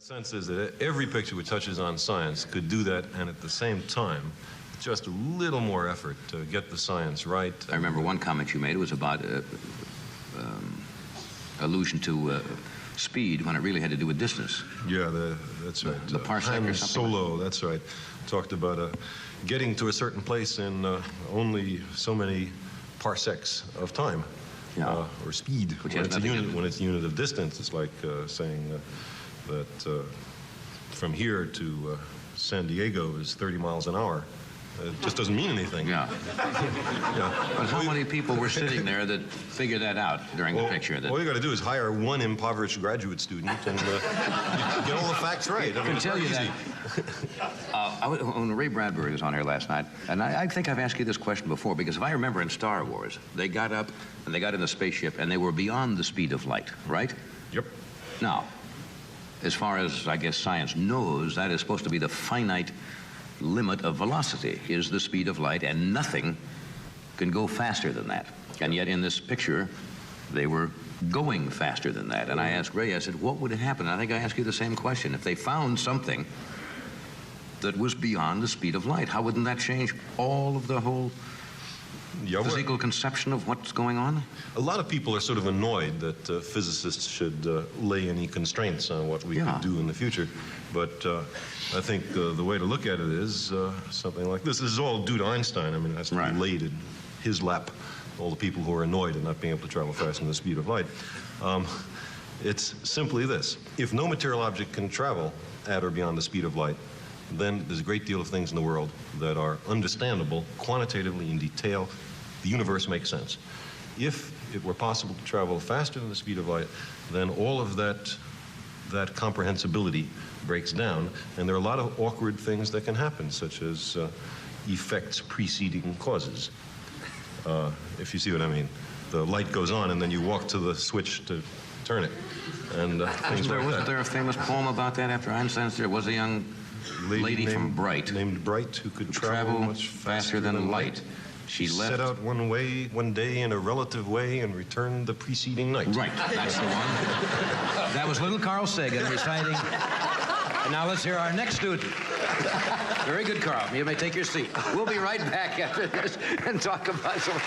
sense is that every picture which touches on science could do that, and at the same time, just a little more effort to get the science right. I remember one comment you made was about allusion to speed when it really had to do with distance. Yeah, that's right. The parsec or something. Solo, that's right. Talked about getting to a certain place in only so many parsecs of time. Yeah. Or speed. When it's a unit of distance, it's like saying that from here to San Diego is 30 miles an hour. It just doesn't mean anything. Yeah. Yeah. But how many people were sitting there that figured that out during the picture? All you got to do is hire one impoverished graduate student and you get all the facts right. I can tell you that. When Ray Bradbury was on here last night, and I think I've asked you this question before, because if I remember in Star Wars, they got up and they got in the spaceship and they were beyond the speed of light, right? Yep. Now, as far as I guess science knows, that is supposed to be the finite limit of velocity, is the speed of light, and nothing can go faster than that. And yet in this picture, they were going faster than that. And I asked Ray, I said, what would happen? I think I asked you the same question. If they found something that was beyond the speed of light, how wouldn't that change all of the whole physical conception of what's going on? A lot of people are sort of annoyed that physicists should lay any constraints on what we could do in the future. But I think the way to look at it is something like this. This is all due to Einstein. I mean, it has to be laid in his lap, all the people who are annoyed at not being able to travel faster than the speed of light. It's simply this. If no material object can travel at or beyond the speed of light, then there's a great deal of things in the world that are understandable quantitatively in detail. The universe makes sense. If it were possible to travel faster than the speed of light, then all of that comprehensibility breaks down, and there are a lot of awkward things that can happen, such as effects preceding causes. If you see what I mean. The light goes on, and then you walk to the switch to turn it, and things like that. Wasn't there a famous poem about that after Einstein's? There was a young lady from Bright. Named Bright, who could travel much faster than light. She set out one day in a relative way and returned the preceding night. Right, that's the one. That was little Carl Sagan reciting. And now let's hear our next student. Very good, Carl. You may take your seat. We'll be right back after this and talk about some...